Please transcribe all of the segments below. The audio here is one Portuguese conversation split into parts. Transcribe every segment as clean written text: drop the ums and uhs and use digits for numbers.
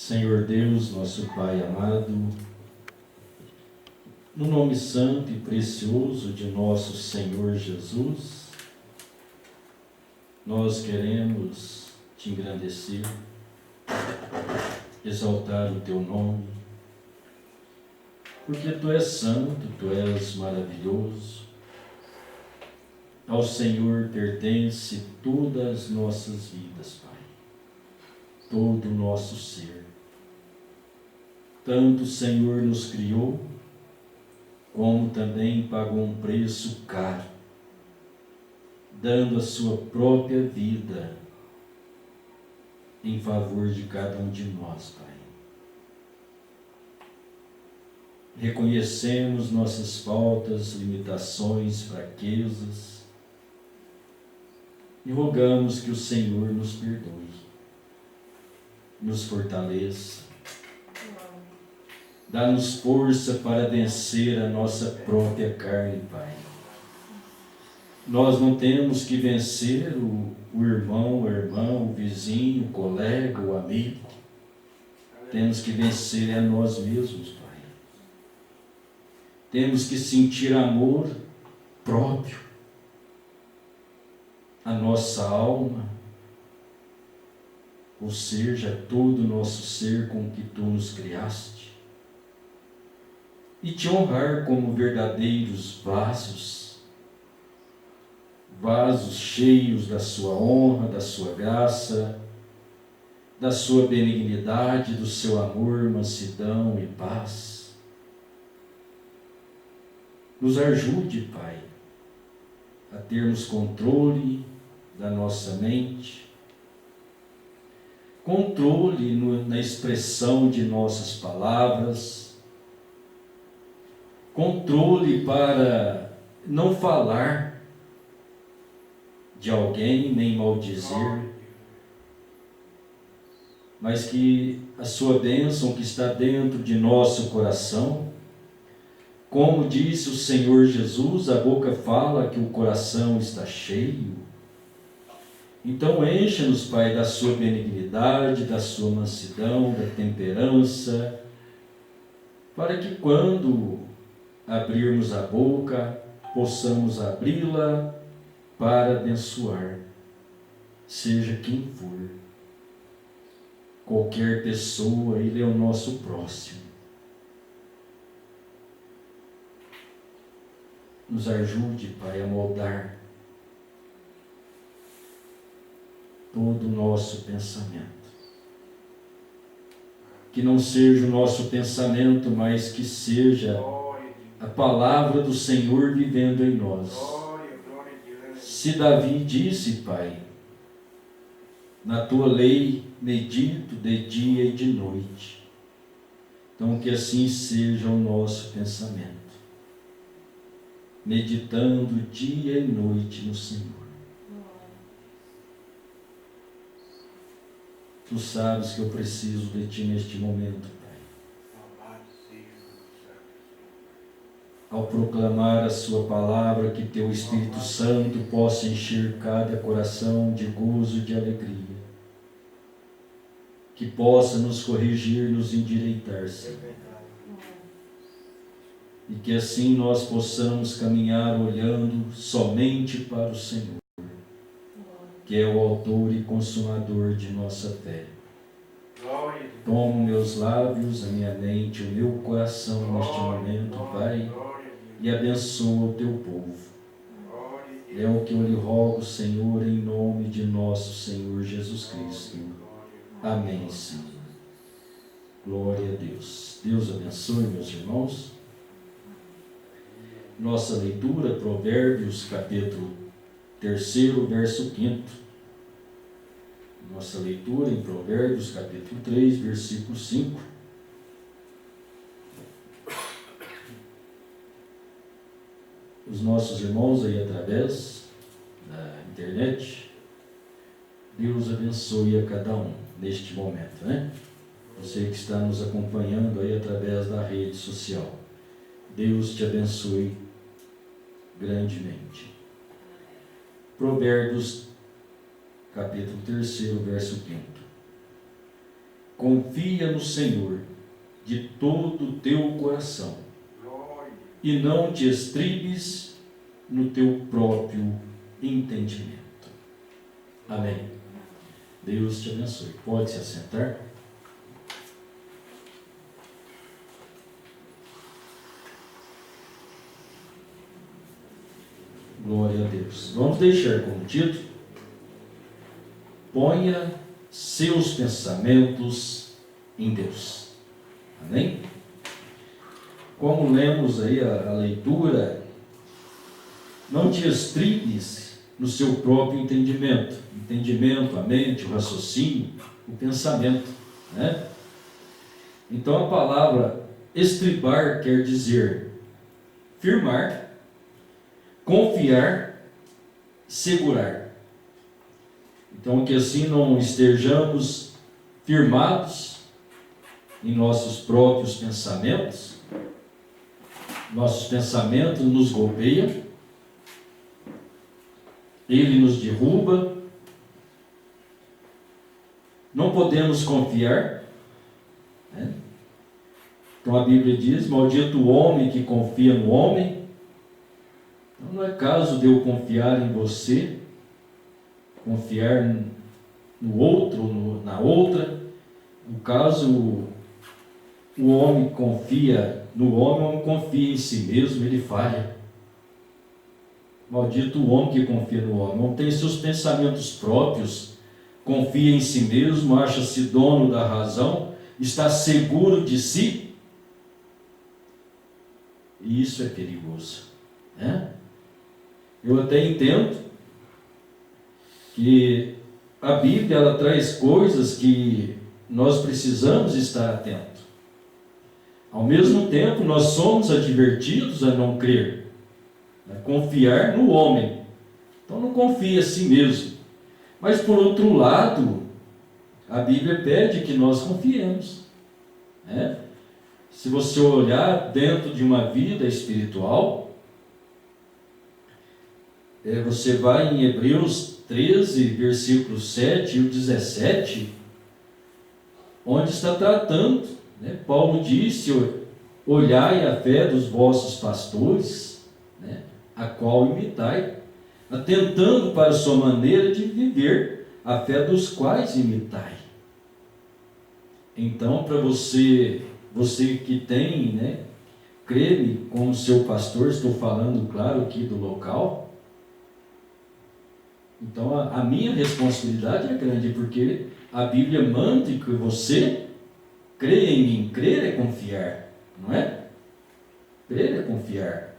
Senhor Deus, nosso Pai amado, no nome santo e precioso de nosso Senhor Jesus, nós queremos te engrandecer, exaltar o teu nome, porque tu és santo, tu és maravilhoso. Ao Senhor pertence todas as nossas vidas, Pai, todo o nosso ser. Tanto o Senhor nos criou, como também pagou um preço caro, dando a sua própria vida em favor de cada um de nós, Pai. Reconhecemos nossas faltas, limitações, fraquezas e rogamos que o Senhor nos perdoe, nos fortaleça, dá-nos força para vencer a nossa própria carne, Pai. Nós não temos que vencer o irmão, a irmã, o vizinho, o colega, o amigo. Temos que vencer a nós mesmos, Pai. Temos que sentir amor próprio, a nossa alma, ou seja, todo o nosso ser com que Tu nos criaste, e Te honrar como verdadeiros vasos cheios da Sua honra, da Sua graça, da Sua benignidade, do Seu amor, mansidão e paz. Nos ajude, Pai, a termos controle da nossa mente, controle na expressão de nossas palavras, controle para não falar de alguém, nem maldizer, mas que a Sua bênção que está dentro de nosso coração, como disse o Senhor Jesus, a boca fala que o coração está cheio. Então encha-nos, Pai, da Sua benignidade, da Sua mansidão, da temperança, para que quando abrirmos a boca, possamos abri-la para abençoar, seja quem for, qualquer pessoa, Ele é o nosso próximo. Nos ajude, Pai, a moldar todo o nosso pensamento. Que não seja o nosso pensamento, mas que seja a palavra do Senhor vivendo em nós. Se Davi disse, Pai, na Tua lei medito de dia e de noite. Então, que assim seja o nosso pensamento, meditando dia e noite no Senhor. Tu sabes que eu preciso de Ti neste momento, Pai. Ao proclamar a Sua palavra, que Teu Espírito Santo possa encher cada coração de gozo e de alegria, que possa nos corrigir, nos endireitar, Senhor. E que assim nós possamos caminhar olhando somente para o Senhor, que é o autor e consumador de nossa fé. Toma meus lábios, a minha mente, o meu coração neste momento, Pai, e abençoa o Teu povo. É o que eu lhe rogo, Senhor, em nome de nosso Senhor Jesus Cristo. Amém, Senhor. Glória a Deus. Deus abençoe, meus irmãos. Nossa leitura, Provérbios, capítulo 3, verso 5. Nossa leitura em Provérbios, capítulo 3, versículo 5. Os nossos irmãos aí através da internet, Deus abençoe a cada um neste momento, né? Você que está nos acompanhando aí através da rede social, Deus te abençoe grandemente. Provérbios, capítulo 3, verso 5. Confia no Senhor de todo o teu coração e não te estribes no teu próprio entendimento. Amém. Deus te abençoe. Pode se assentar. Glória a Deus. Vamos deixar como título: ponha seus pensamentos em Deus. Amém? Como lemos aí a leitura, não te estribes no seu próprio entendimento. Entendimento, a mente, o raciocínio, o pensamento, né? Então a palavra estribar quer dizer firmar, confiar, segurar. Então que assim não estejamos firmados em nossos próprios pensamentos. Nossos pensamentos nos golpeiam, ele nos derruba, não podemos confiar, né? Então a Bíblia diz: maldito o homem que confia no homem. Então não é caso de eu confiar em você, confiar no outro, na outra. No caso, o homem confia no homem, o homem confia em si mesmo, ele falha. Maldito o homem que confia no homem. Não tem seus pensamentos próprios, confia em si mesmo, acha-se dono da razão, está seguro de si. E isso é perigoso, né? Eu até entendo que a Bíblia ela traz coisas que nós precisamos estar atentos. Ao mesmo tempo, nós somos advertidos a não crer, a confiar no homem. Então não confie a si mesmo. Mas por outro lado, a Bíblia pede que nós confiemos, né? Se você olhar dentro de uma vida espiritual, você vai em Hebreus 13, versículos 7 e 17, onde está tratando, né? Paulo disse: olhai a fé dos vossos pastores, né? A qual imitai, atentando para a sua maneira de viver, a fé dos quais imitai. Então, para você que tem, né, crê-me como seu pastor, estou falando, claro, aqui do local. Então, a minha responsabilidade é grande, porque a Bíblia manda que você creia em mim. Crer é confiar, não é? Crer é confiar.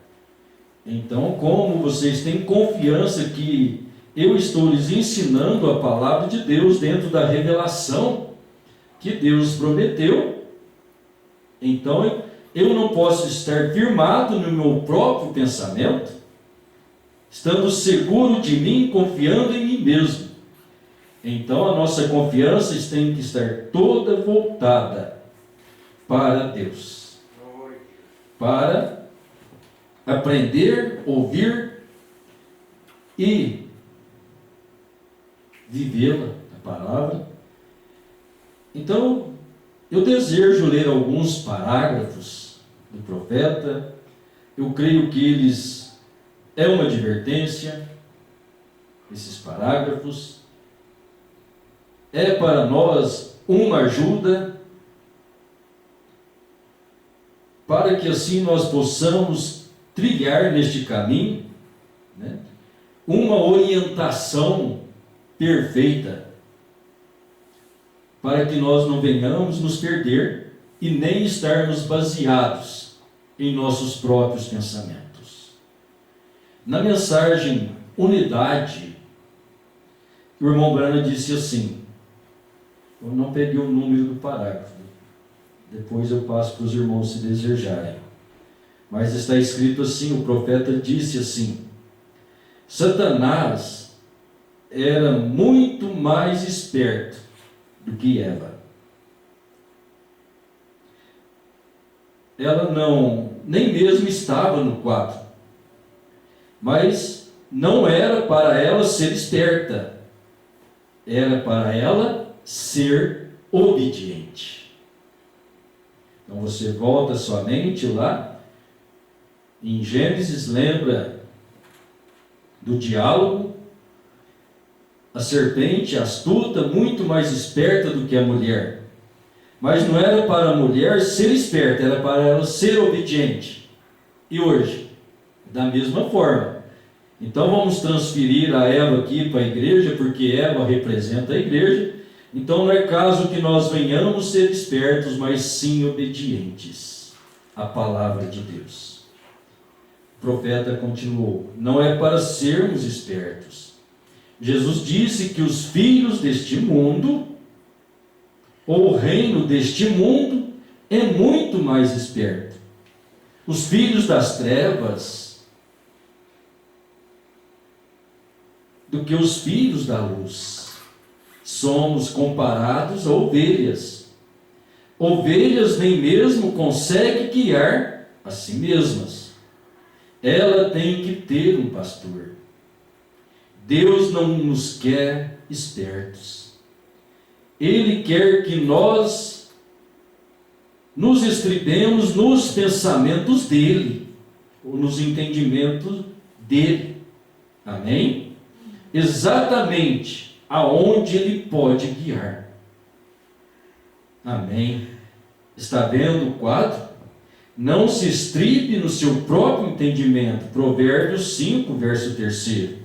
Então, como vocês têm confiança que eu estou lhes ensinando a palavra de Deus dentro da revelação que Deus prometeu, Então, eu não posso estar firmado no meu próprio pensamento, estando seguro de mim, confiando em mim mesmo. Então, a nossa confiança tem que estar toda voltada para Deus, para aprender, ouvir e vivê-la, a palavra. Então, eu desejo ler alguns parágrafos do profeta. Eu creio que eles é uma advertência, esses parágrafos. É para nós uma ajuda, para que assim nós possamos trilhar neste caminho, né, uma orientação perfeita, para que nós não venhamos nos perder e nem estarmos baseados em nossos próprios pensamentos. Na mensagem Unidade, o irmão Brana disse assim, eu não peguei o número do parágrafo, depois eu passo para os irmãos se desejarem, mas está escrito assim, o profeta disse assim: Satanás era muito mais esperto do que Eva. Ela nem mesmo estava no quadro, mas não era para ela ser esperta, era para ela ser obediente. Então você volta sua mente lá em Gênesis, lembra do diálogo, a serpente astuta, muito mais esperta do que a mulher, mas não era para a mulher ser esperta, era para ela ser obediente. E hoje, da mesma forma. Então vamos transferir a Eva aqui para a igreja, porque Eva representa a igreja. Então não é caso que nós venhamos ser espertos, mas sim obedientes à palavra de Deus. O profeta continuou: não é para sermos espertos. Jesus disse que os filhos deste mundo, ou o reino deste mundo, é muito mais esperto. Os filhos das trevas do que os filhos da luz. Somos comparados a ovelhas. Ovelhas nem mesmo conseguem guiar a si mesmas. Ela tem que ter um pastor. Deus não nos quer espertos. Ele quer que nós nos estribemos nos pensamentos dele, ou nos entendimentos dele. Amém? Exatamente aonde ele pode guiar. Amém? Está vendo o quadro? Não se estribe no seu próprio entendimento. Provérbios 5, verso 3.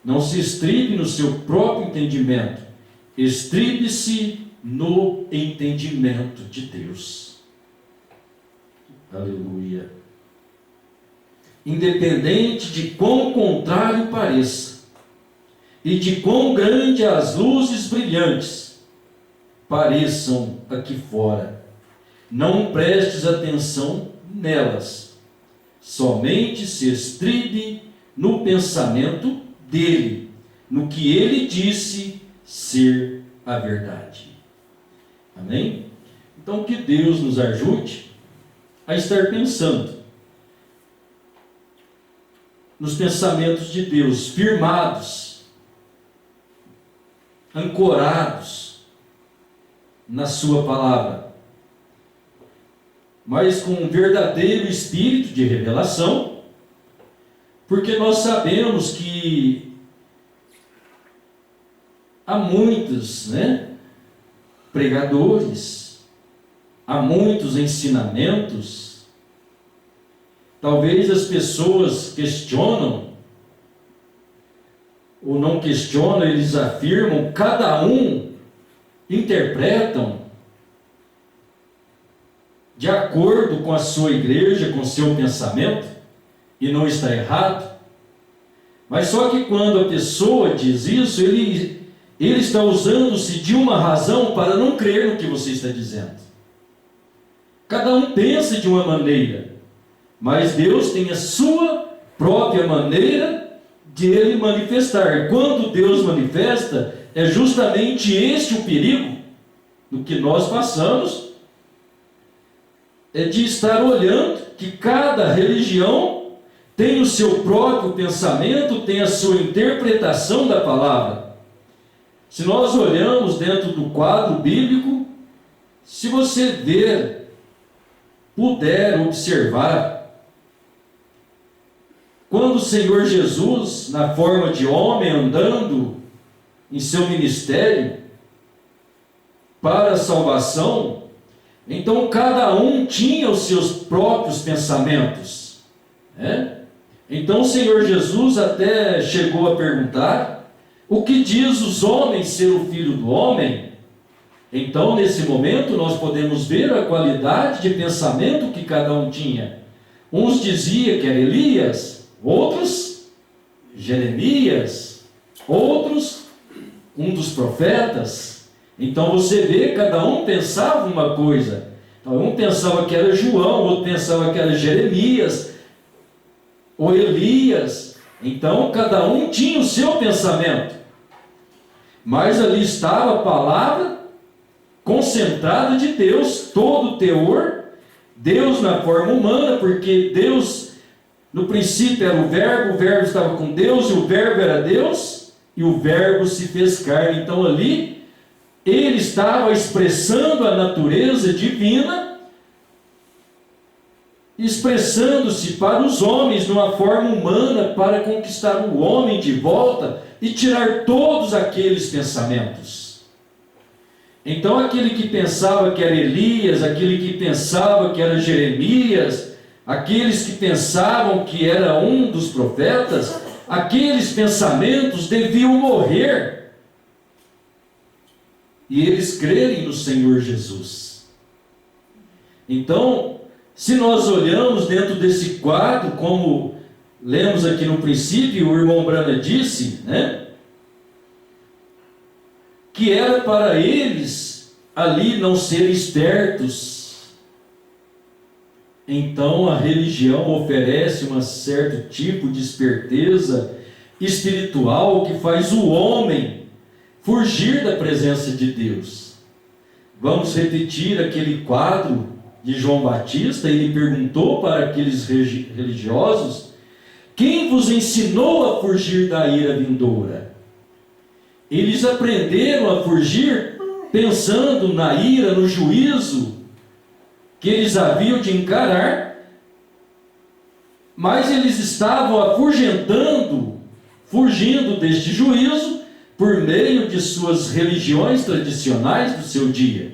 Não se estribe no seu próprio entendimento. Estribe-se no entendimento de Deus. Aleluia. Independente de quão contrário pareça, e de quão grande as luzes brilhantes pareçam aqui fora, não prestes atenção nelas, somente se estribe no pensamento dele, no que ele disse ser a verdade. Amém? Então que Deus nos ajude a estar pensando nos pensamentos de Deus, firmados, ancorados na sua palavra, mas com um verdadeiro espírito de revelação, porque nós sabemos que há muitos, pregadores, há muitos ensinamentos. Talvez as pessoas questionam, ou não questionam, eles afirmam, cada um interpretam de acordo com a sua igreja, com o seu pensamento, e não está errado. Mas só que quando a pessoa diz isso, ele está usando-se de uma razão para não crer no que você está dizendo. Cada um pensa de uma maneira, mas Deus tem a sua própria maneira de Ele manifestar. Quando Deus manifesta, é justamente este o perigo do que nós passamos, é de estar olhando que cada religião tem o seu próprio pensamento, tem a sua interpretação da palavra. Se nós olhamos dentro do quadro bíblico, se você ver, puder observar, quando o Senhor Jesus, na forma de homem, andando em seu ministério para a salvação, então cada um tinha os seus próprios pensamentos, né? Então o Senhor Jesus até chegou a perguntar: o que diz os homens ser o Filho do Homem? Então nesse momento nós podemos ver a qualidade de pensamento que cada um tinha. Uns diziam que era Elias, outros Jeremias, outros um dos profetas. Então você vê, cada um pensava uma coisa. Então, um pensava que era João, outro pensava que era Jeremias ou Elias. Então cada um tinha o seu pensamento, mas ali estava a palavra concentrada de Deus, todo o teor, Deus na forma humana, porque Deus no princípio era o verbo estava com Deus, e o verbo era Deus, e o verbo se fez carne. Então ali ele estava expressando a natureza divina, expressando-se para os homens numa forma humana, para conquistar o homem de volta e tirar todos aqueles pensamentos. Então aquele que pensava que era Elias, aquele que pensava que era Jeremias, aqueles que pensavam que era um dos profetas, aqueles pensamentos deviam morrer e eles crerem no Senhor Jesus. Então, se nós olhamos dentro desse quadro, como lemos aqui no princípio, o irmão Brana disse, né, que era para eles ali não serem espertos. Então a religião oferece um certo tipo de esperteza espiritual que faz o homem fugir da presença de Deus. Vamos repetir aquele quadro de João Batista. Ele perguntou para aqueles religiosos: quem vos ensinou a fugir da ira vindoura? Eles aprenderam a fugir pensando na ira, no juízo que eles haviam de encarar, mas eles estavam afugentando, fugindo deste juízo por meio de suas religiões tradicionais do seu dia,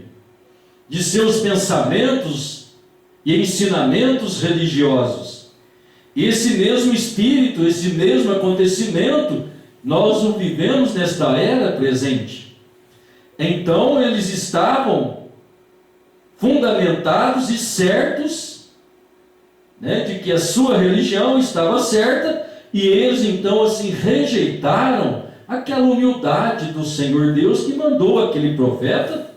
de seus pensamentos e ensinamentos religiosos. Esse mesmo espírito, esse mesmo acontecimento, nós o vivemos nesta era presente. Então eles estavam fundamentados e certos, né, de que a sua religião estava certa, e eles então assim rejeitaram aquela humildade do Senhor Deus que mandou aquele profeta,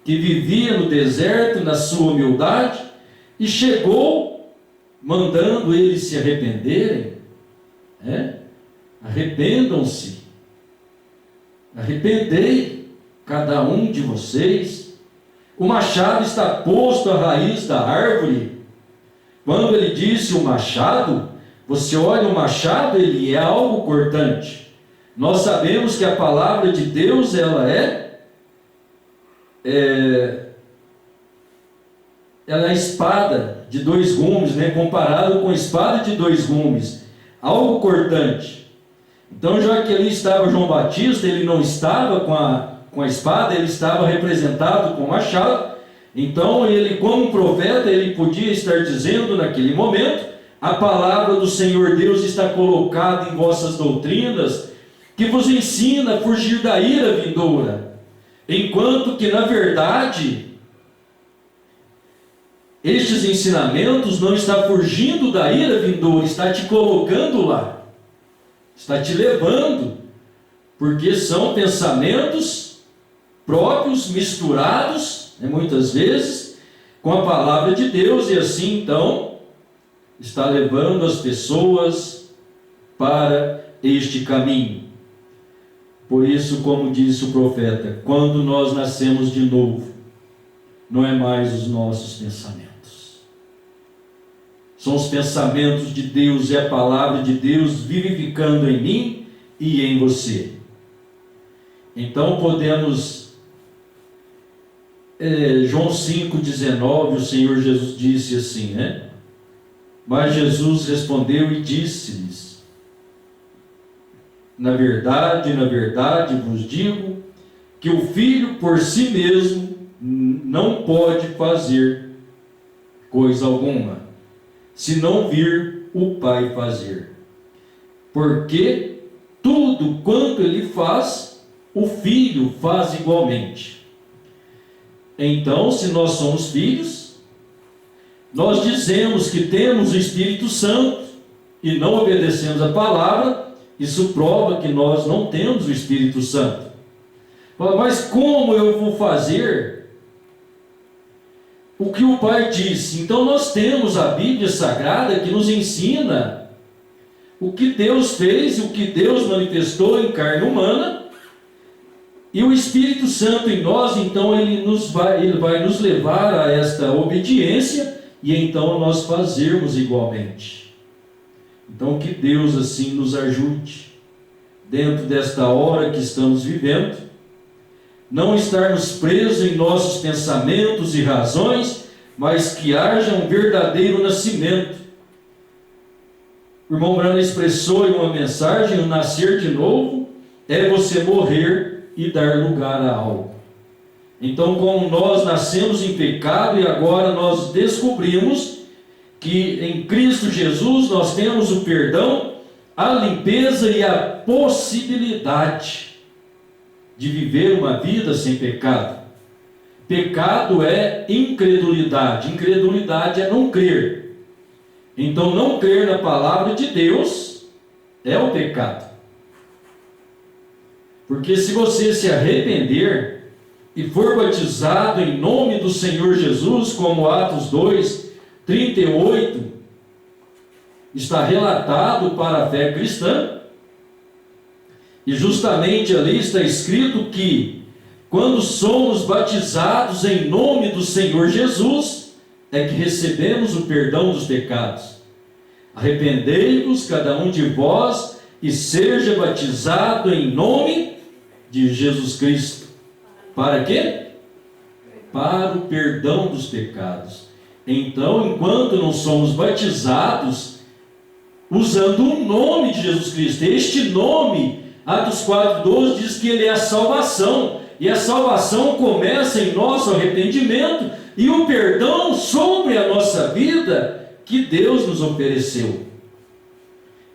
que vivia no deserto na sua humildade, e chegou mandando eles se arrependerem, né? Arrependam-se, arrependei cada um de vocês. O machado está posto à raiz da árvore. Quando ele disse o machado, você olha o machado, ele é algo cortante. Nós sabemos que a palavra de Deus, ela é a espada de dois gumes, né? Comparado com a espada de dois gumes, algo cortante. Então, já que ali estava João Batista, ele não estava com a espada, ele estava representado com o machado. Então ele, como profeta, ele podia estar dizendo naquele momento: a palavra do Senhor Deus está colocada em vossas doutrinas, que vos ensina a fugir da ira vindoura. Enquanto que, na verdade, estes ensinamentos não estão fugindo da ira vindoura, está te colocando lá, está te levando, porque são pensamentos próprios, misturados, né, muitas vezes, com a palavra de Deus, e assim então está levando as pessoas para este caminho. Por isso, como disse o profeta, quando nós nascemos de novo, não é mais os nossos pensamentos, são os pensamentos de Deus, é a palavra de Deus vivificando em mim e em você. Então podemos, João 5,19, o Senhor Jesus disse assim, né? Mas Jesus respondeu e disse-lhes: na verdade vos digo, que o Filho por si mesmo não pode fazer coisa alguma, se não vir o Pai fazer. Porque tudo quanto ele faz, o Filho faz igualmente. Então, se nós somos filhos, nós dizemos que temos o Espírito Santo e não obedecemos a palavra, isso prova que nós não temos o Espírito Santo. Mas como eu vou fazer o que o Pai disse? Então nós temos a Bíblia Sagrada que nos ensina o que Deus fez, o que Deus manifestou em carne humana, e o Espírito Santo em nós, então ele vai nos levar a esta obediência, e então nós fazermos igualmente. Então que Deus assim nos ajude, dentro desta hora que estamos vivendo, não estarmos presos em nossos pensamentos e razões, mas que haja um verdadeiro nascimento. O irmão Branham expressou em uma mensagem: o nascer de novo é você morrer e dar lugar a algo. Então, como nós nascemos em pecado e agora nós descobrimos que em Cristo Jesus nós temos o perdão, a limpeza e a possibilidade de viver uma vida sem pecado. Pecado é incredulidade, incredulidade é não crer. Então, não crer na palavra de Deus é o pecado. Porque se você se arrepender e for batizado em nome do Senhor Jesus, como Atos 2:38 está relatado para a fé cristã, e justamente ali está escrito que quando somos batizados em nome do Senhor Jesus, é que recebemos o perdão dos pecados. Arrependei-vos cada um de vós e seja batizado em nome de Jesus Cristo. Para quê? Para o perdão dos pecados. Então, enquanto não somos batizados, usando o nome de Jesus Cristo, este nome, Atos 4:12 diz que ele é a salvação, e a salvação começa em nosso arrependimento e o perdão sobre a nossa vida que Deus nos ofereceu.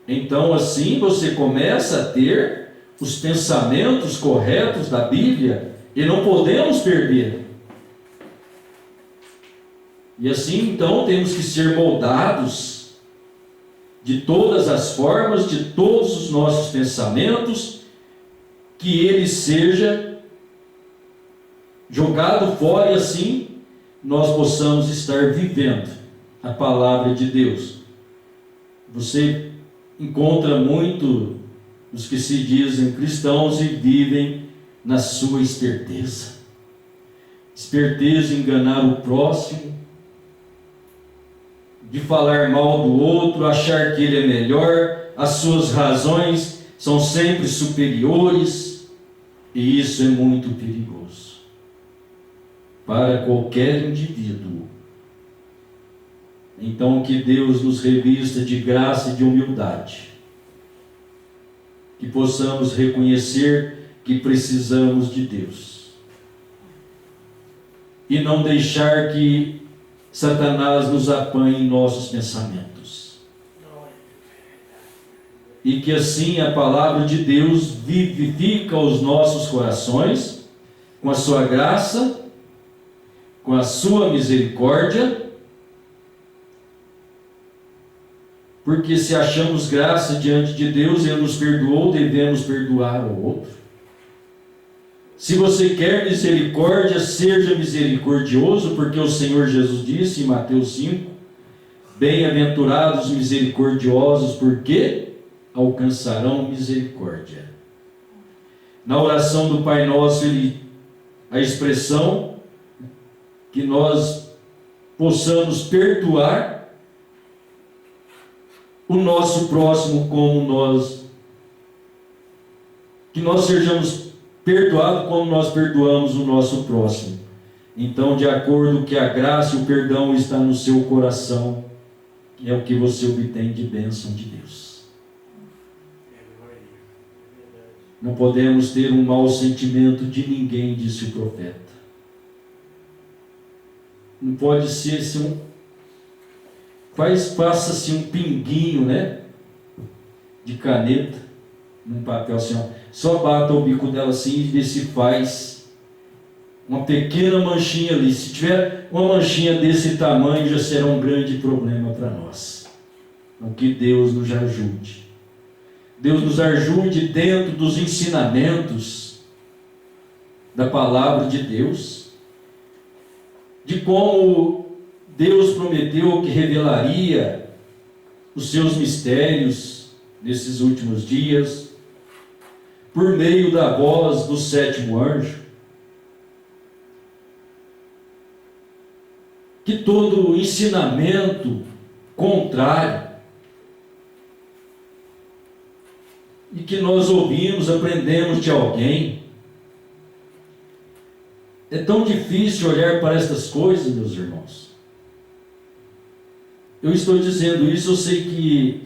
Então assim você começa a ter os pensamentos corretos da Bíblia, e não podemos perder. E assim então temos que ser moldados de todas as formas, de todos os nossos pensamentos, que ele seja jogado fora, e assim nós possamos estar vivendo a palavra de Deus. Você encontra muito os que se dizem cristãos e vivem na sua esperteza. Esperteza em enganar o próximo, de falar mal do outro, achar que ele é melhor, as suas razões são sempre superiores, e isso é muito perigoso para qualquer indivíduo. Então que Deus nos revista de graça e de humildade, que possamos reconhecer que precisamos de Deus, e não deixar que Satanás nos apanhe em nossos pensamentos, e que assim a palavra de Deus vivifica os nossos corações com a sua graça, com a sua misericórdia, porque se achamos graça diante de Deus, ele nos perdoou, devemos perdoar ao outro. Se você quer misericórdia, seja misericordioso, porque o Senhor Jesus disse em Mateus 5, bem-aventurados os misericordiosos, porque alcançarão misericórdia. Na oração do Pai Nosso, a expressão que nós possamos perdoar o nosso próximo que nós sejamos perdoados como nós perdoamos o nosso próximo. Então, de acordo com que a graça e o perdão está no seu coração, é o que você obtém de bênção de Deus. Não podemos ter um mau sentimento de ninguém, disse o profeta. Não pode ser assim faça-se um pinguinho, né, de caneta num papel assim, só bata o bico dela assim e vê se faz uma pequena manchinha ali. Se tiver uma manchinha desse tamanho, já será um grande problema para nós. Então, que Deus nos ajude. Deus nos ajude dentro dos ensinamentos da palavra de Deus, de como Deus prometeu que revelaria os seus mistérios nesses últimos dias, por meio da voz do sétimo anjo. Que todo ensinamento contrário e que nós ouvimos, aprendemos de alguém, é tão difícil olhar para estas coisas, meus irmãos. Eu estou dizendo isso, eu sei que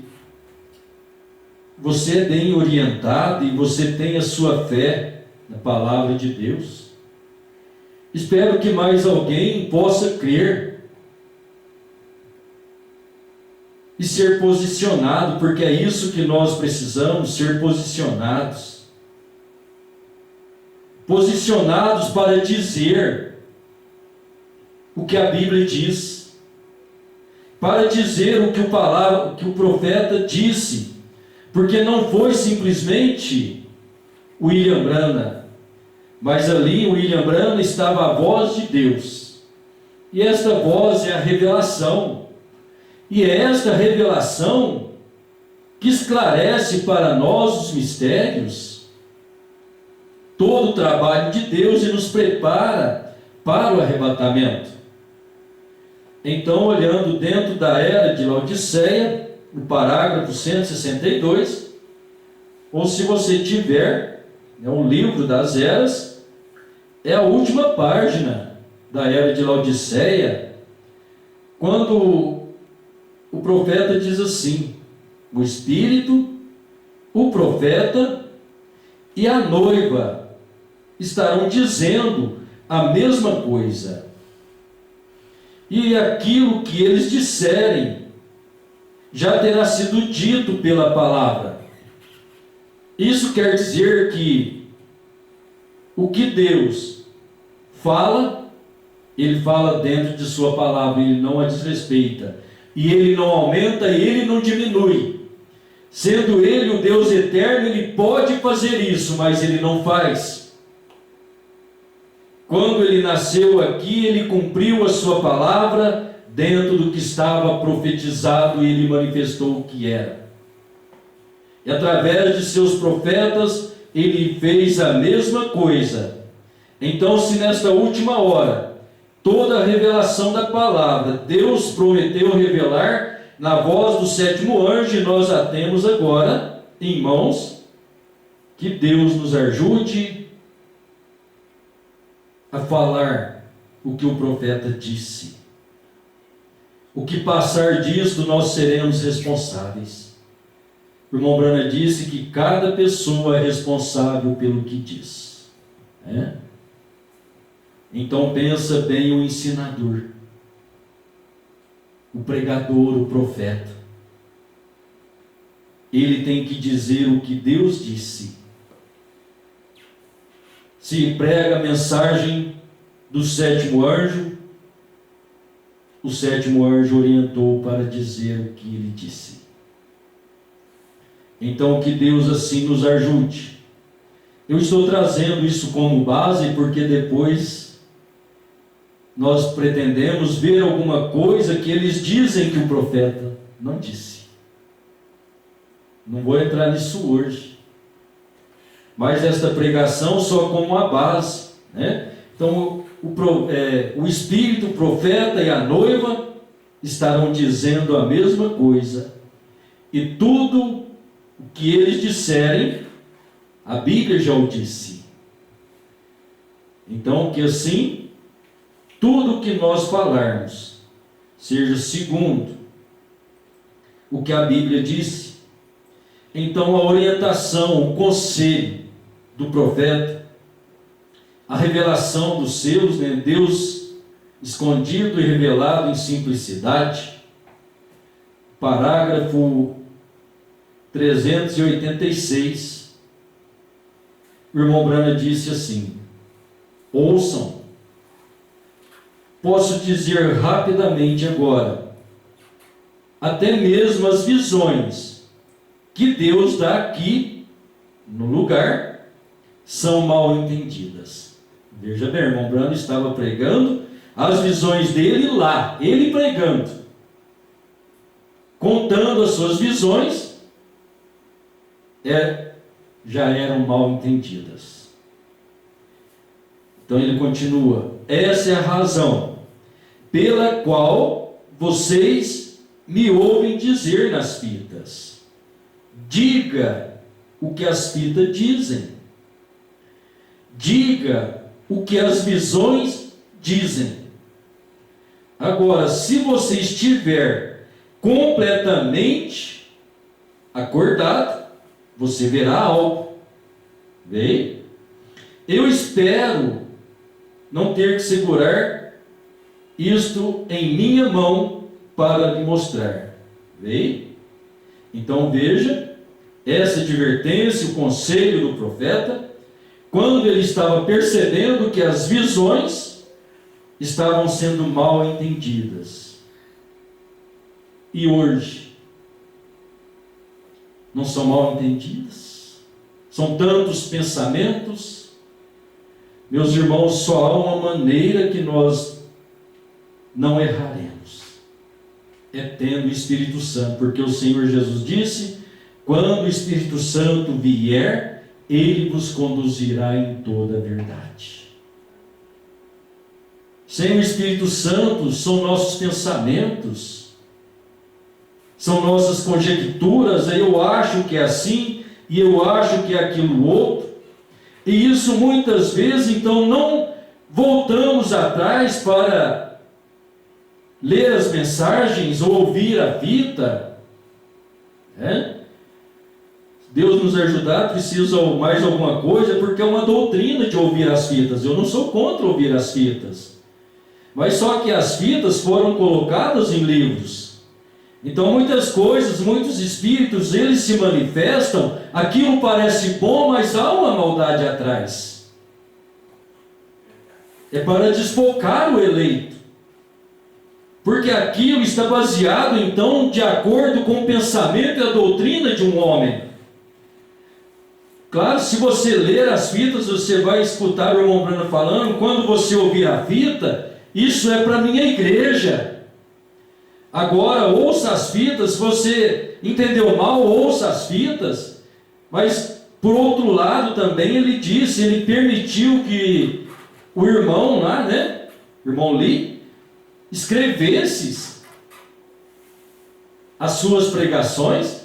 você é bem orientado e você tem a sua fé na palavra de Deus. Espero que mais alguém possa crer e ser posicionado, porque é isso que nós precisamos, ser posicionados. Posicionados para dizer o que a Bíblia diz, para dizer o que o profeta disse, porque não foi simplesmente William Branham, mas ali William Branham estava a voz de Deus, e esta voz é a revelação, e é esta revelação que esclarece para nós os mistérios, todo o trabalho de Deus, e nos prepara para o arrebatamento. Então, olhando dentro da era de Laodiceia, no parágrafo 162, ou se você tiver, o livro das eras, é a última página da era de Laodiceia, quando o profeta diz assim: o Espírito, o profeta e a noiva estarão dizendo a mesma coisa, e aquilo que eles disserem já terá sido dito pela palavra. Isso quer dizer que o que Deus fala, Ele fala dentro de sua palavra, Ele não a desrespeita, e Ele não aumenta, e Ele não diminui. Sendo Ele o Deus eterno, Ele pode fazer isso, mas Ele não faz. Quando Ele nasceu aqui, Ele cumpriu a sua palavra dentro do que estava profetizado, e Ele manifestou o que era. E através de seus profetas, Ele fez a mesma coisa. Então, se nesta última hora, toda a revelação da palavra, Deus prometeu revelar na voz do sétimo anjo, e nós a temos agora em mãos, que Deus nos ajude a falar o que o profeta disse. O que passar disto, nós seremos responsáveis. O irmão Branham disse que cada pessoa é responsável pelo que diz. Então pensa bem o ensinador, o pregador, o profeta. Ele tem que dizer o que Deus disse. Se prega a mensagem do sétimo anjo, o sétimo anjo orientou para dizer o que ele disse. Então que Deus assim nos ajude, Eu estou trazendo isso como base porque depois nós pretendemos ver alguma coisa que eles dizem que o profeta não disse. Não vou entrar nisso hoje. Mas esta pregação só como a base, né? Então, o Espírito, o profeta e a noiva estarão dizendo a mesma coisa. E tudo o que eles disserem, a Bíblia já o disse. Então, que assim, tudo o que nós falarmos seja segundo o que a Bíblia disse. Então, a orientação, o conselho do profeta, a revelação dos seus, né? Deus escondido e revelado em simplicidade. Parágrafo 386. O irmão Brana disse assim: ouçam, posso dizer rapidamente agora, até mesmo as visões que Deus dá aqui no lugar são mal entendidas. Veja bem, o irmão Brana estava pregando as visões dele lá, ele pregando, contando as suas visões, já eram mal entendidas. Então ele continua: essa é a razão pela qual vocês me ouvem dizer nas fitas. Diga o que as fitas dizem. Diga o que as visões dizem. Agora, se você estiver completamente acordado, você verá algo. Bem, eu espero não ter que segurar isto em minha mão para lhe mostrar. Bem, então veja essa advertência, o conselho do profeta, quando ele estava percebendo que as visões estavam sendo mal entendidas. E hoje, não são mal entendidas? São tantos pensamentos. Meus irmãos, só há uma maneira que nós não erraremos: é tendo o Espírito Santo, porque o Senhor Jesus disse: quando o Espírito Santo vier, Ele vos conduzirá em toda a verdade. Sem o Espírito Santo, são nossos pensamentos, são nossas conjecturas. Eu acho que é assim, e eu acho que é aquilo outro, e isso muitas vezes, então, não voltamos atrás para ler as mensagens ou ouvir a fita, né? Deus nos ajudar, precisa mais alguma coisa, porque é uma doutrina de ouvir as fitas. Eu não sou contra ouvir as fitas, mas só que as fitas foram colocadas em livros. Então muitas coisas, muitos espíritos, eles se manifestam, aquilo parece bom, mas há uma maldade atrás. É para desfocar o eleito, porque aquilo está baseado então de acordo com o pensamento e a doutrina de um homem. Claro, se você ler as fitas, você vai escutar o irmão Brana falando: quando você ouvir a fita, isso é para a minha igreja. Agora, ouça as fitas. Você entendeu mal, ouça as fitas. Mas, por outro lado, também ele disse, ele permitiu que o irmão lá, né, irmão Lee, escrevesse as suas pregações,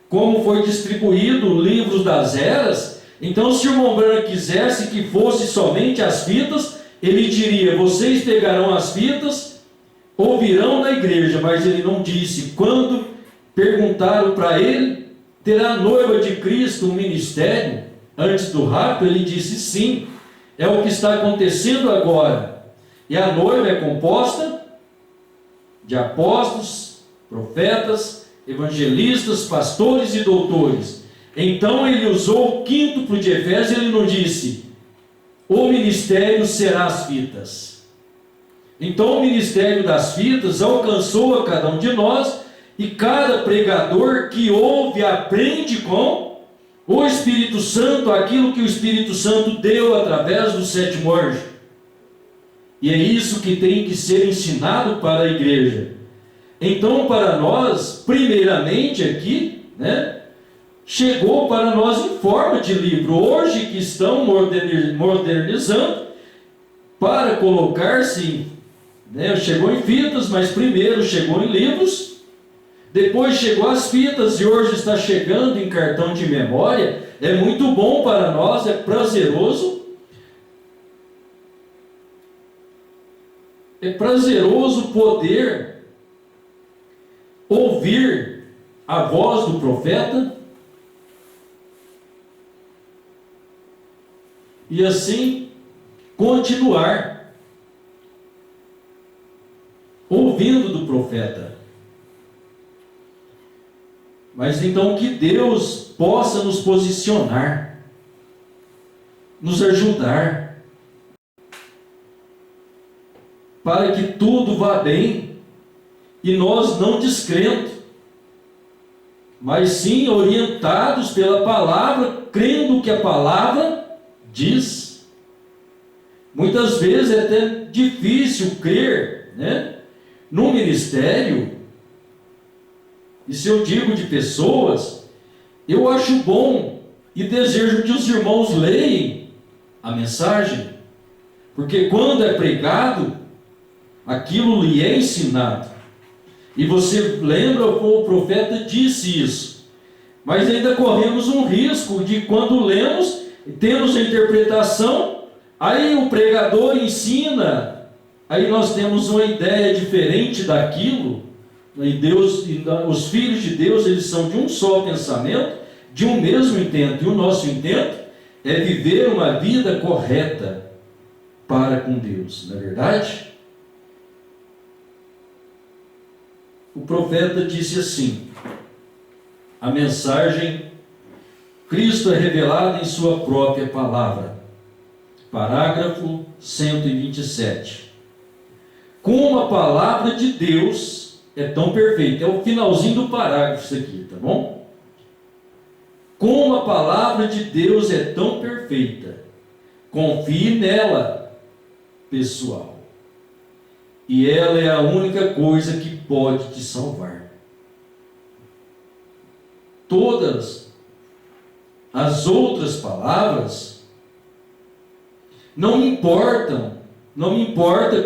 como foi distribuído livros das eras. Então, se o irmão Brana quisesse que fosse somente as fitas, ele diria: vocês pegarão as fitas, ouvirão na igreja. Mas ele não disse. Quando perguntaram para ele: terá a noiva de Cristo um ministério antes do rapto? Ele disse: sim, é o que está acontecendo agora. E a noiva é composta de apóstolos, profetas, evangelistas, pastores e doutores. Então ele usou o quíntuplo de Efésios. Ele não disse: o ministério será as fitas. Então o ministério das fitas alcançou a cada um de nós, e cada pregador que ouve aprende com O Espírito Santo, aquilo que o Espírito Santo deu através do sétimo anjo. E é isso que tem que ser ensinado para a igreja. Então, para nós, primeiramente aqui, chegou para nós em forma de livro. Hoje que estão modernizando para colocar-se, chegou em fitas, mas primeiro chegou em livros, depois chegou às fitas e hoje está chegando em cartão de memória. É muito bom para nós, é prazeroso. É prazeroso poder ouvir a voz do profeta e assim continuar ouvindo do profeta. Mas então que Deus possa nos posicionar, nos ajudar, para que tudo vá bem, e nós não descrendo, mas sim orientados pela palavra, crendo o que a palavra diz. Muitas vezes é até difícil crer, no ministério, e se eu digo de pessoas, eu acho bom e desejo que os irmãos leiam a mensagem, porque quando é pregado, aquilo lhe é ensinado. E você lembra como o profeta disse isso. Mas ainda corremos um risco de quando lemos, temos a interpretação, aí o pregador ensina, aí nós temos uma ideia diferente daquilo. E Deus, os filhos de Deus, eles são de um só pensamento, de um mesmo intento. E o nosso intento é viver uma vida correta para com Deus, não é verdade? O profeta disse assim: a mensagem, Cristo é revelado em sua própria palavra. Parágrafo 127. Como a palavra de Deus é tão perfeita. É o finalzinho do parágrafo isso aqui, tá bom? Como a palavra de Deus é tão perfeita, confie nela, pessoal. E ela é a única coisa que pode te salvar. Todas as outras palavras não me importa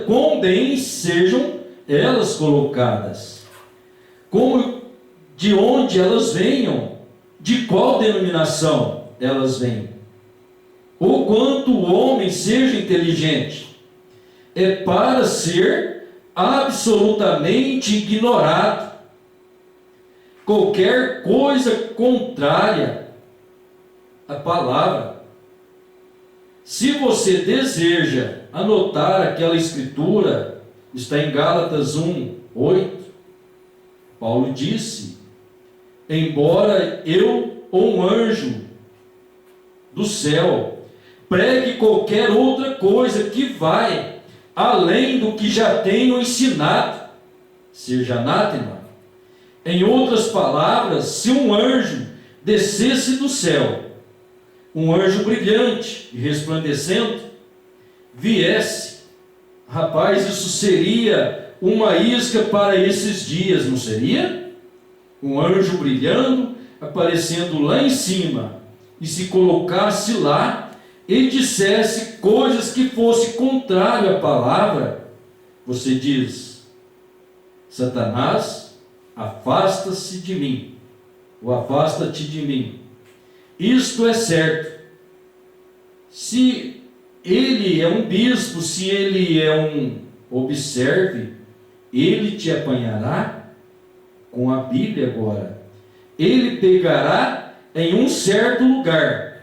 quão bem sejam elas colocadas, como de onde elas venham, de qual denominação elas venham, ou quanto o homem seja inteligente, é para ser absolutamente ignorado. Qualquer coisa contrária à palavra. Se você deseja anotar aquela escritura, está em Gálatas 1:8. Paulo disse: embora eu ou um anjo do céu pregue qualquer outra coisa que vai além do que já tenho ensinado, seja anátema. Em outras palavras, se um anjo descesse do céu, um anjo brilhante e resplandecente, viesse, rapaz, isso seria uma isca para esses dias, não seria? Um anjo brilhando, aparecendo lá em cima, e se colocasse lá, e dissesse coisas que fosse contrário à palavra, você diz: Satanás, afasta-se de mim, ou afasta-te de mim. Isto é certo. Se ele é um bispo, se ele é um observe, ele te apanhará com a Bíblia agora. Ele pegará em um certo lugar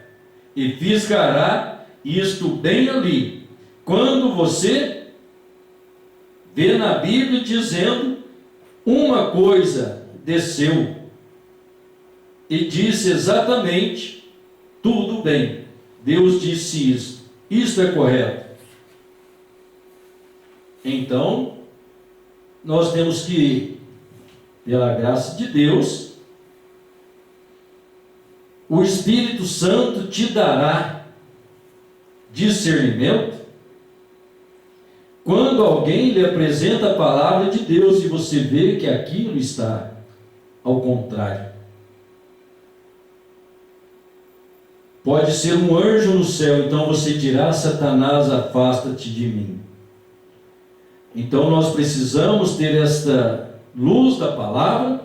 e fisgará isto bem ali. Quando você vê na Bíblia dizendo uma coisa desceu e disse exatamente tudo bem, Deus disse isso, isto é correto. Então nós temos que, pela graça de Deus, o Espírito Santo te dará discernimento quando alguém lhe apresenta a palavra de Deus e você vê que aquilo está ao contrário. Pode ser um anjo no céu, então você dirá: Satanás, afasta-te de mim. Então nós precisamos ter esta luz da palavra,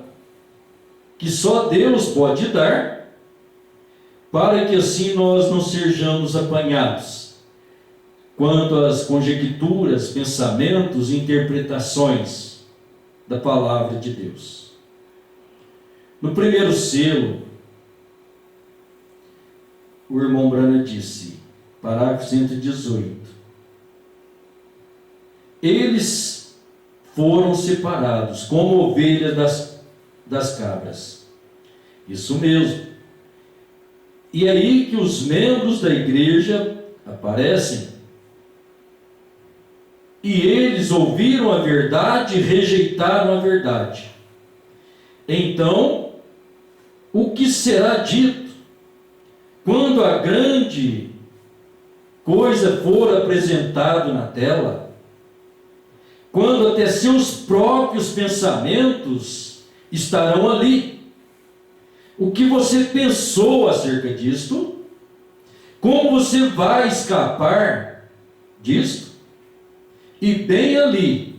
que só Deus pode dar, para que assim nós não sejamos apanhados quanto às conjecturas, pensamentos e interpretações da palavra de Deus. No primeiro selo, o irmão Brana disse, parágrafo 118, eles foram separados como ovelhas das cabras. Isso mesmo. E é aí que os membros da igreja aparecem. E eles ouviram a verdade e rejeitaram a verdade. Então, o que será dito quando a grande coisa for apresentada na tela? Quando até seus próprios pensamentos estarão ali. O que você pensou acerca disto? Como você vai escapar disto? E bem ali,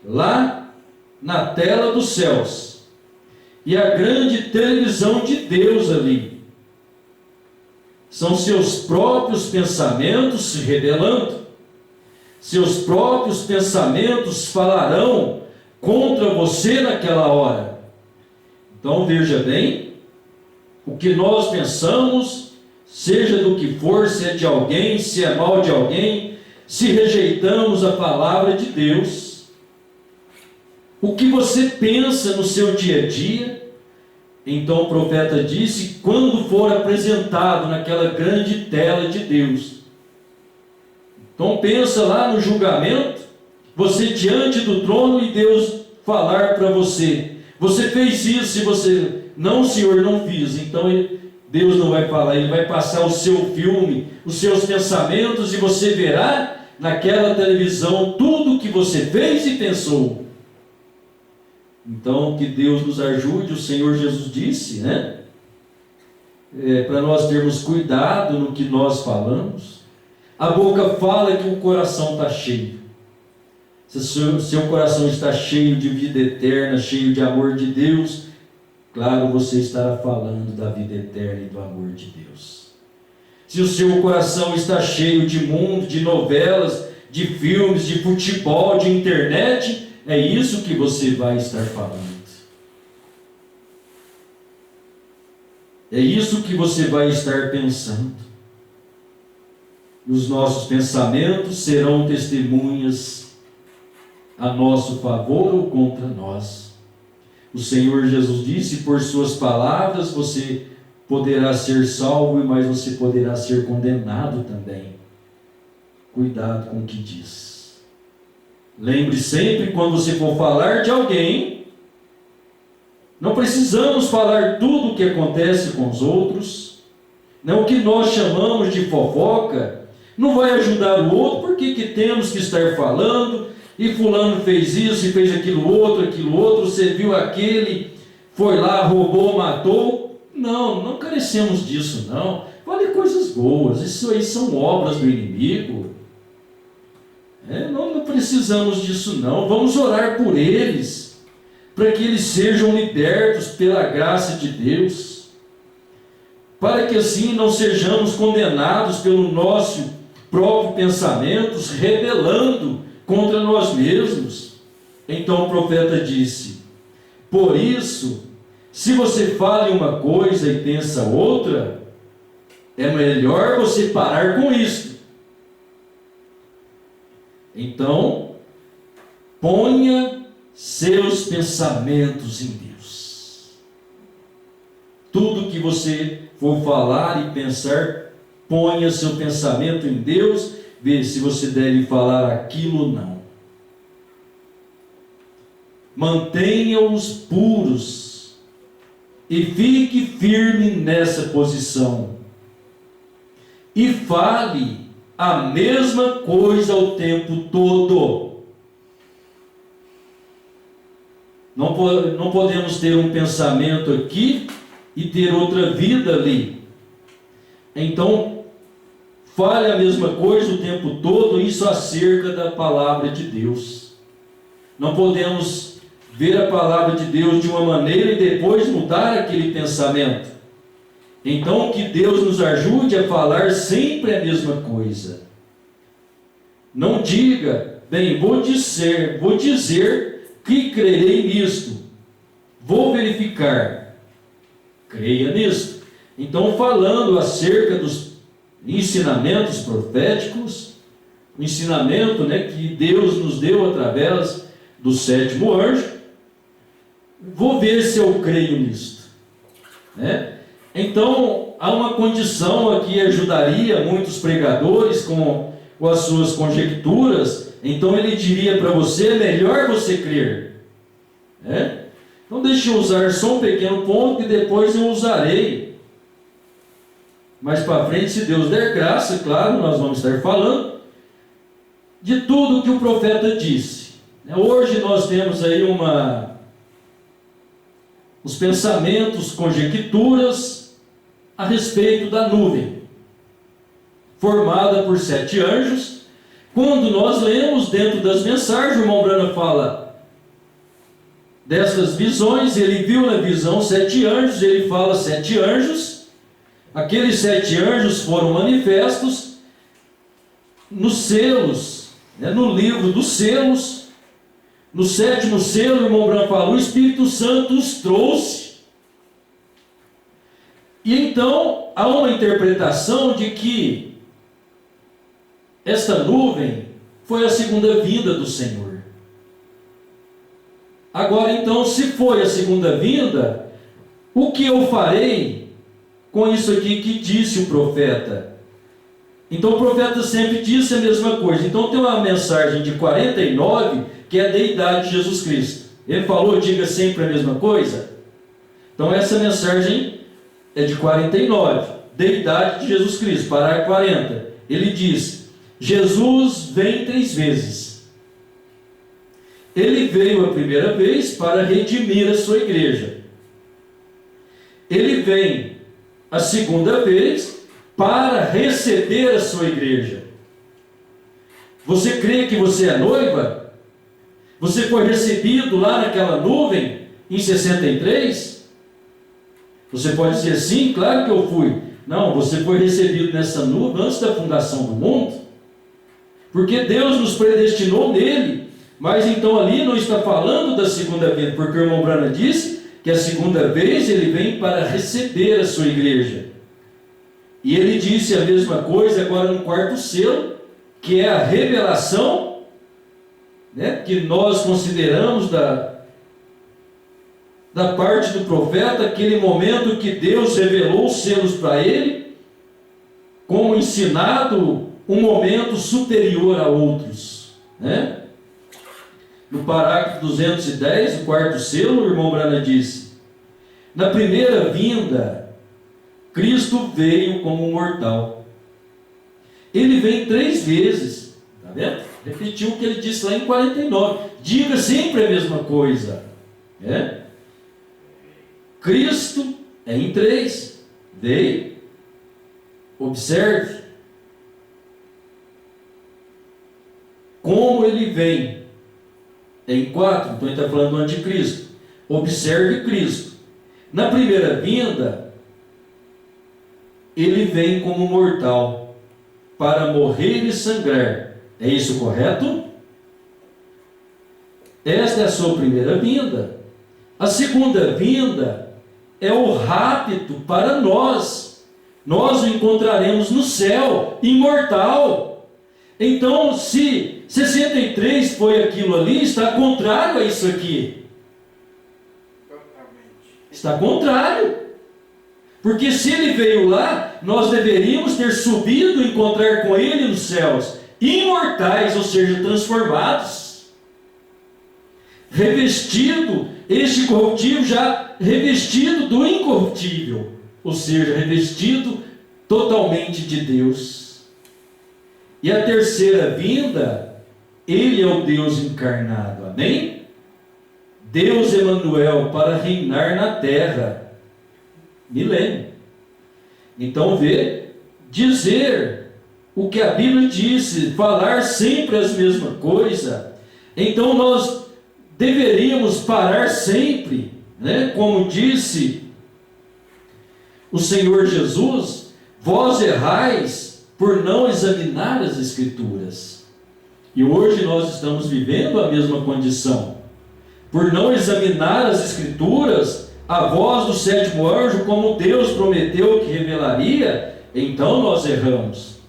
lá na tela dos céus, e a grande televisão de Deus ali, são seus próprios pensamentos se revelando. Seus próprios pensamentos falarão contra você naquela hora. Então veja bem, o que nós pensamos, seja do que for, se é de alguém, se é mal de alguém, se rejeitamos a palavra de Deus, o que você pensa no seu dia a dia, então o profeta disse, quando for apresentado naquela grande tela de Deus. Então pensa lá no julgamento, você diante do trono e Deus falar para você, você fez isso, e você, não senhor, não fiz, então Deus não vai falar, Ele vai passar o seu filme, os seus pensamentos, e você verá naquela televisão tudo o que você fez e pensou. Então que Deus nos ajude, o Senhor Jesus disse, né? Para nós termos cuidado no que nós falamos. A boca fala que o coração está cheio. Se o seu coração está cheio de vida eterna, cheio de amor de Deus, claro, você estará falando da vida eterna e do amor de Deus. Se o seu coração está cheio de mundo, de novelas, de filmes, de futebol, de internet, é isso que você vai estar falando. É isso que você vai estar pensando. Os nossos pensamentos serão testemunhas a nosso favor ou contra nós. O Senhor Jesus disse, por suas palavras você poderá ser salvo, mas você poderá ser condenado também. Cuidado com o que diz. Lembre sempre, quando você for falar de alguém, não precisamos falar tudo o que acontece com os outros, não, o que nós chamamos de fofoca, não vai ajudar o outro, por que temos que estar falando, e fulano fez isso, e fez aquilo outro, você viu aquele, foi lá, roubou, matou. Não carecemos disso, não. Fale coisas boas, isso aí são obras do inimigo. Não precisamos disso, não. Vamos orar por eles, para que eles sejam libertos pela graça de Deus, para que assim não sejamos condenados pelo nosso próprio pensamentos, rebelando contra nós mesmos. Então o profeta disse, por isso, se você fala em uma coisa e pensa outra, é melhor você parar com isso. Então, ponha seus pensamentos em Deus. Tudo que você for falar e pensar, ponha seu pensamento em Deus, vê se você deve falar aquilo ou não. Mantenha-os puros e fique firme nessa posição. E fale a mesma coisa o tempo todo. Não podemos ter um pensamento aqui e ter outra vida ali. Então, fale a mesma coisa o tempo todo, isso acerca da palavra de Deus. Não podemos ver a palavra de Deus de uma maneira e depois mudar aquele pensamento. Então, que Deus nos ajude a falar sempre a mesma coisa. Não diga, bem, vou dizer que crerei nisto, vou verificar. Creia nisto. Então, falando acerca dos ensinamentos proféticos, o ensinamento, que Deus nos deu através do 7º anjo, vou ver se eu creio nisto. Então, há uma condição aqui que ajudaria muitos pregadores com as suas conjecturas. Então, ele diria para você, é melhor você crer. Então, deixe eu usar só um pequeno ponto, que depois eu usarei. Mais para frente, se Deus der graça, claro, nós vamos estar falando de tudo que o profeta disse. Hoje nós temos aí os pensamentos, conjecturas a respeito da nuvem, formada por 7 anjos. Quando nós lemos dentro das mensagens, o irmão Branham fala dessas visões, ele viu na visão 7 anjos, ele fala 7 anjos. Aqueles 7 anjos foram manifestos nos selos, no livro dos selos. No 7º selo, o irmão Branham fala, o Espírito Santo os trouxe. E então, há uma interpretação de que esta nuvem foi a segunda vinda do Senhor. Agora, então, se foi a segunda vinda, o que eu farei com isso aqui que disse o profeta? Então, o profeta sempre disse a mesma coisa. Então, tem uma mensagem de 49, que é a deidade de Jesus Cristo. Ele falou, diga sempre a mesma coisa. Então, essa mensagem é de 49, deidade de Jesus Cristo, parágrafo 40. Ele diz, Jesus vem 3 vezes. Ele veio a primeira vez para redimir a sua igreja. Ele vem a segunda vez para receber a sua igreja. Você crê que você é noiva? Você foi recebido lá naquela nuvem em 63? Você pode dizer sim, claro que eu fui. Não, você foi recebido nessa nuvem antes da fundação do mundo, porque Deus nos predestinou nele. Mas então ali não está falando da segunda vez, porque o irmão Branham disse que a segunda vez ele vem para receber a sua igreja. E ele disse a mesma coisa agora no 4º selo, que é a revelação, que nós consideramos da parte do profeta, aquele momento que Deus revelou os selos para ele, como ensinado um momento superior a outros. No parágrafo 210, o 4º selo, o irmão Branham disse, na primeira vinda, Cristo veio como mortal. Ele vem 3 vezes. Está vendo? Repetiu o que ele disse lá em 49. Diga sempre a mesma coisa. Cristo é em 3. Veio. Observe como ele vem. É em 4. Então ele está falando do anticristo. Observe Cristo. Na primeira vinda, ele vem como mortal, para morrer e sangrar. É isso correto? Esta é a sua primeira vinda. A segunda vinda é o rapto para nós. Nós o encontraremos no céu, imortal. Então, se 63 foi aquilo ali, está contrário a isso aqui. Está contrário. Porque se ele veio lá, nós deveríamos ter subido e encontrar com ele nos céus, imortais, ou seja, transformados, revestido este corruptível já revestido do incorruptível, ou seja, revestido totalmente de Deus. E a terceira vinda, ele é o Deus encarnado, amém? Deus Emanuel, para reinar na terra, milênio. Então dizer o que a Bíblia disse, falar sempre as mesmas coisas, então nós deveríamos parar sempre, né? Como disse o Senhor Jesus, vós errais por não examinar as Escrituras. E hoje nós estamos vivendo a mesma condição. Por não examinar as Escrituras, a voz do sétimo anjo, como Deus prometeu que revelaria, então nós erramos.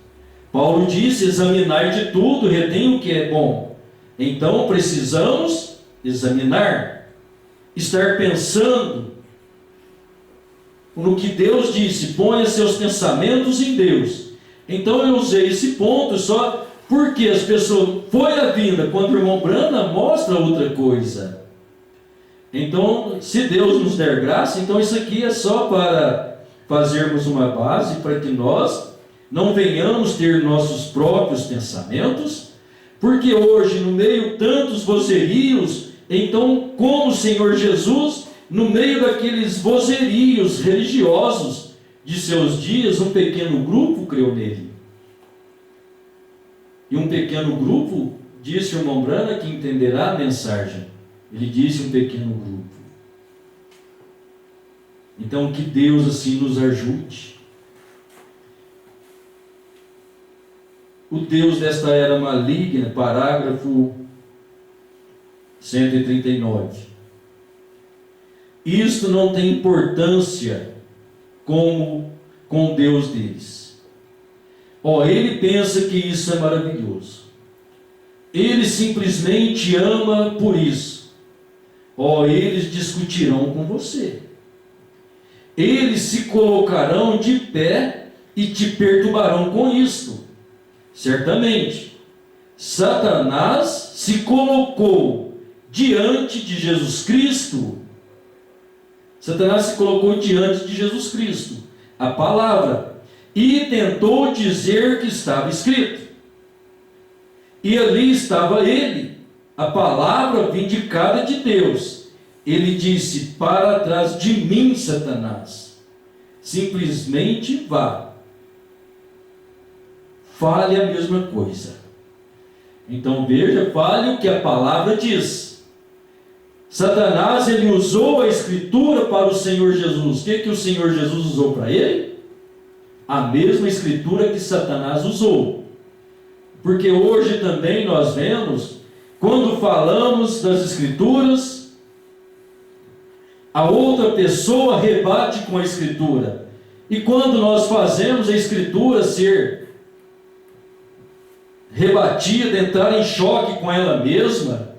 Paulo disse, examinar de tudo, retém o que é bom. Então precisamos examinar, estar pensando no que Deus disse, ponha seus pensamentos em Deus. Então eu usei esse ponto só porque as pessoas, foi a vinda, quando o irmão Brana mostra outra coisa. Então, se Deus nos der graça, então isso aqui é só para fazermos uma base para que nós não venhamos ter nossos próprios pensamentos, porque hoje, no meio tantos vocerios, então, como o Senhor Jesus, no meio daqueles vocerios religiosos de seus dias, um pequeno grupo creu nele. E um pequeno grupo, disse o irmão Brana, que entenderá a mensagem. Ele disse um pequeno grupo. Então, que Deus assim nos ajude. O Deus desta era maligna, parágrafo 139. Isto não tem importância como com Deus deles. Ele pensa que isso é maravilhoso. Ele simplesmente ama por isso. Eles discutirão com você. Eles se colocarão de pé e te perturbarão com isto. Certamente, Satanás se colocou diante de Jesus Cristo. Satanás se colocou diante de Jesus Cristo, a palavra, e tentou dizer que estava escrito. E ali estava ele, a palavra vindicada de Deus. Ele disse, para trás de mim, Satanás, simplesmente vá, fale a mesma coisa. Então veja, fale o que a palavra diz. Satanás, ele usou a Escritura para o Senhor Jesus. O que o Senhor Jesus usou para ele? A mesma Escritura que Satanás usou. Porque hoje também nós vemos, quando falamos das Escrituras, a outra pessoa rebate com a Escritura. E quando nós fazemos a Escritura ser rebatida, entrar em choque com ela mesma,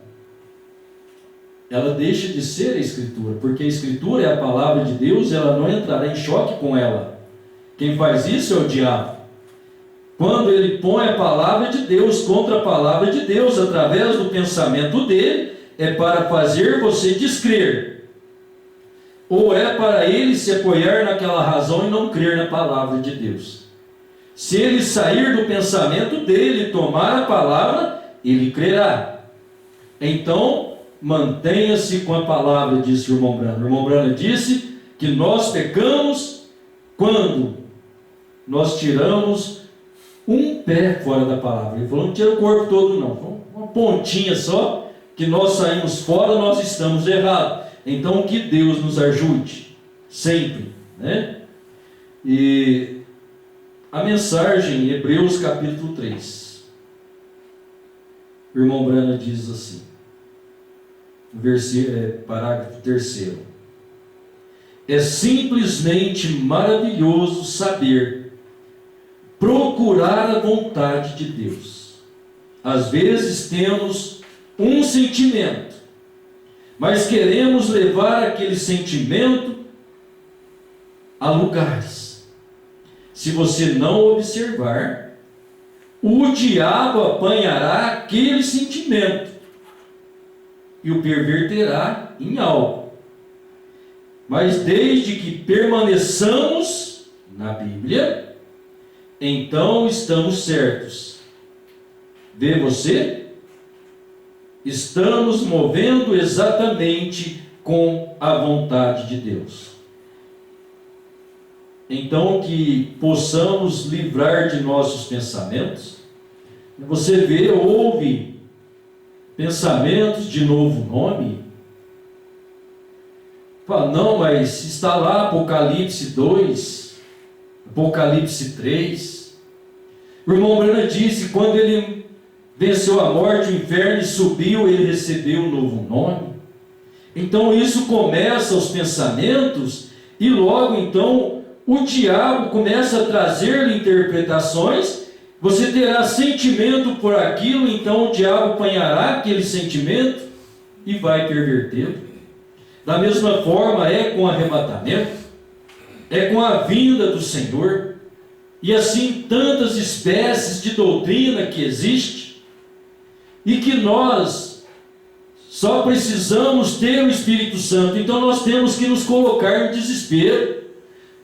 ela deixa de ser a Escritura, porque a Escritura é a palavra de Deus, ela não entrará em choque com ela. Quem faz isso é o diabo. Quando ele põe a palavra de Deus contra a palavra de Deus, através do pensamento dele, é para fazer você descrer. Ou é para ele se apoiar naquela razão e não crer na palavra de Deus. Se ele sair do pensamento dele e tomar a palavra, ele crerá. Então, mantenha-se com a palavra, disse o irmão Brana. O irmão Brana disse que nós pecamos quando nós tiramos um pé fora da palavra. Ele falou, não tira o corpo todo não, uma pontinha só, que nós saímos fora, nós estamos errados. Então que Deus nos ajude, sempre, né? E a mensagem, Hebreus capítulo 3, o irmão Brana diz assim, parágrafo 3: é simplesmente maravilhoso saber procurar a vontade de Deus. Às vezes temos um sentimento, mas queremos levar aquele sentimento a lugares. Se você não observar, o diabo apanhará aquele sentimento e o perverterá em algo. Mas desde que permaneçamos na Bíblia, então estamos certos. Vê você? Estamos movendo exatamente com a vontade de Deus. Então, que possamos livrar de nossos pensamentos. Você vê, ouve pensamentos de novo nome. Fala, não, mas está lá Apocalipse 2, Apocalipse 3. O irmão Branham disse, quando ele venceu a morte, o inferno e subiu, ele recebeu um novo nome. Então isso começa os pensamentos, e logo então o diabo começa a trazer-lhe interpretações. Você terá sentimento por aquilo, então o diabo apanhará aquele sentimento e vai pervertê-lo. Da mesma forma é com o arrebatamento, é com a vinda do Senhor, e assim tantas espécies de doutrina que existe, e que nós só precisamos ter o Espírito Santo. Então nós temos que nos colocar no desespero,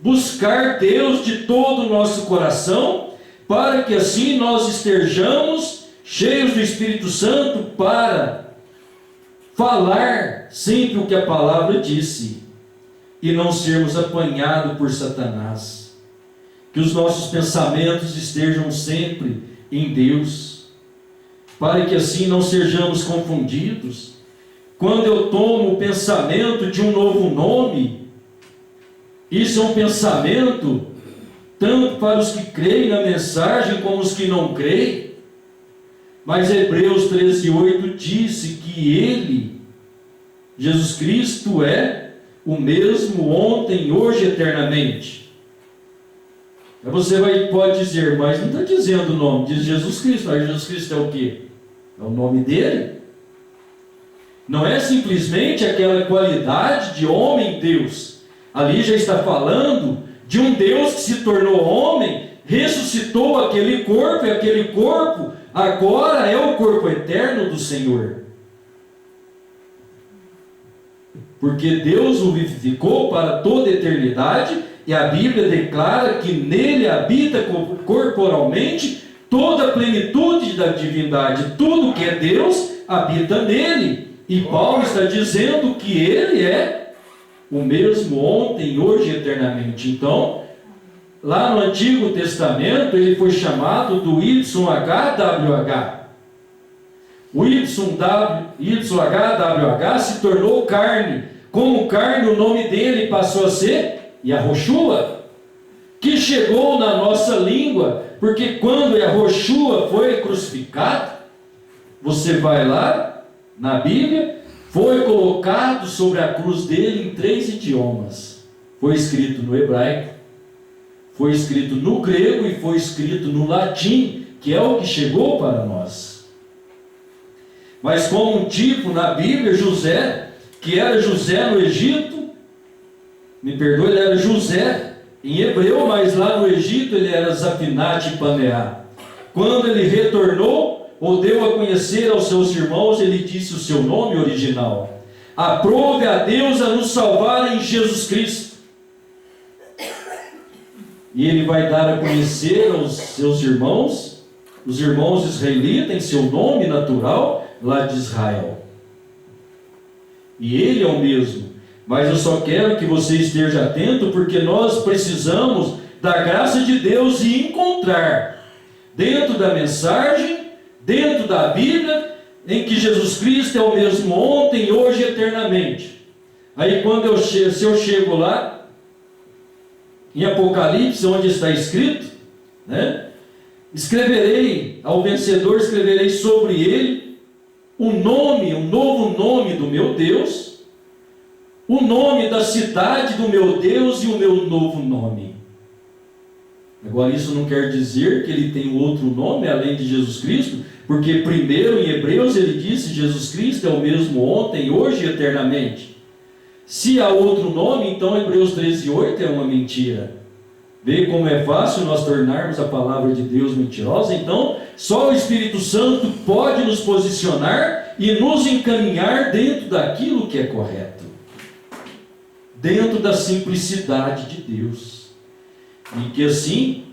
buscar Deus de todo o nosso coração, para que assim nós estejamos cheios do Espírito Santo para falar sempre o que a palavra disse e não sermos apanhados por Satanás. Que os nossos pensamentos estejam sempre em Deus, para que assim não sejamos confundidos. Quando eu tomo o pensamento de um novo nome, isso é um pensamento tanto para os que creem na mensagem como os que não creem. Mas Hebreus 13:8 disse que Ele, Jesus Cristo, é o mesmo ontem, hoje e eternamente. Aí você pode dizer, mas não está dizendo o nome, diz Jesus Cristo. Mas Jesus Cristo é o quê? É o nome dele. Não é simplesmente aquela qualidade de homem-Deus. Ali já está falando de um Deus que se tornou homem, ressuscitou aquele corpo, e aquele corpo agora é o corpo eterno do Senhor. Porque Deus o vivificou para toda a eternidade, e a Bíblia declara que nele habita corporalmente toda a plenitude da divindade. Tudo que é Deus habita nele. E Paulo está dizendo que ele é o mesmo ontem, hoje e eternamente. Então, lá no Antigo Testamento, ele foi chamado do YHWH. O YHWH se tornou carne. Como carne, o nome dele passou a ser Yahoshua, que chegou na nossa língua, porque quando Yahoshua foi crucificado, você vai lá na Bíblia, foi colocado sobre a cruz dele em 3 idiomas. Foi escrito no hebraico, foi escrito no grego e foi escrito no latim, que é o que chegou para nós. Mas como um tipo na Bíblia, José, que era José no Egito, me perdoe, ele era José em hebreu, mas lá no Egito ele era Zafinat Paneá. Quando ele retornou, ou deu a conhecer aos seus irmãos, ele disse o seu nome original. Aprove a Deus a nos salvar em Jesus Cristo. E ele vai dar a conhecer aos seus irmãos, os irmãos israelitas, em seu nome natural, lá de Israel. E ele é o mesmo. Mas eu só quero que você esteja atento, porque nós precisamos da graça de Deus e encontrar dentro da mensagem, dentro da Bíblia, em que Jesus Cristo é o mesmo ontem, hoje e eternamente. Aí quando se eu chego lá, em Apocalipse, onde está escrito, né? Escreverei, ao vencedor escreverei sobre ele o nome, o novo nome do meu Deus, o nome da cidade do meu Deus e o meu novo nome. Agora isso não quer dizer que ele tem outro nome além de Jesus Cristo, porque primeiro em Hebreus ele disse Jesus Cristo é o mesmo ontem, hoje e eternamente. Se há outro nome, então Hebreus 13:8 é uma mentira. Vê como é fácil nós tornarmos a palavra de Deus mentirosa? Então, só o Espírito Santo pode nos posicionar e nos encaminhar dentro daquilo que é correto. dentro da simplicidade de Deus. E que assim,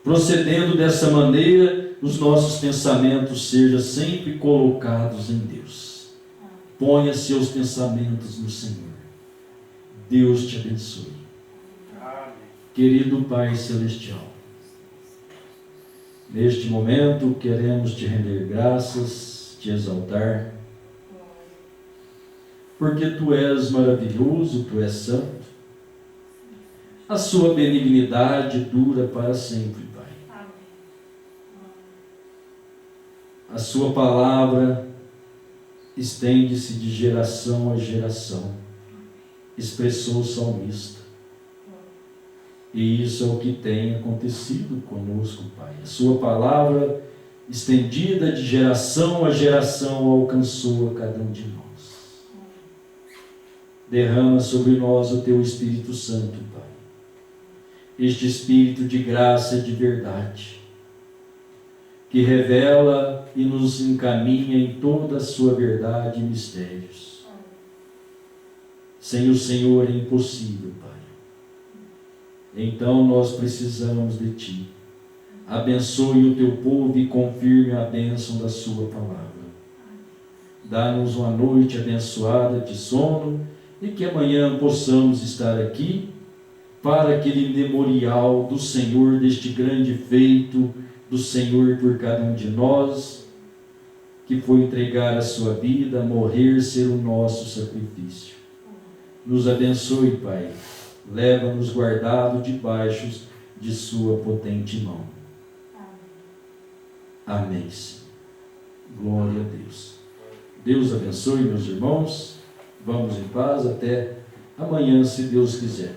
procedendo dessa maneira, os nossos pensamentos sejam sempre colocados em Deus. Ponha seus pensamentos no Senhor. Deus te abençoe. Amém. Querido Pai Celestial, neste momento queremos te render graças, te exaltar, porque Tu és maravilhoso, Tu és santo. A sua benignidade dura para sempre, Pai. A sua palavra estende-se de geração a geração, expressou o salmista. E isso é o que tem acontecido conosco, Pai. A sua palavra, estendida de geração a geração, alcançou a cada um de nós. Derrama sobre nós o Teu Espírito Santo, Pai. Este Espírito de graça e de verdade, que revela e nos encaminha em toda a sua verdade e mistérios. Sem o Senhor é impossível, Pai. Então nós precisamos de Ti. Abençoe o Teu povo e confirme a bênção da Sua palavra. Dá-nos uma noite abençoada de sono e que amanhã possamos estar aqui para aquele memorial do Senhor, deste grande feito do Senhor por cada um de nós, que foi entregar a sua vida, morrer, ser o nosso sacrifício. Nos abençoe, Pai. Leva-nos guardado debaixo de sua potente mão. Amém. Glória a Deus. Deus abençoe, meus irmãos. Vamos em paz até amanhã, se Deus quiser.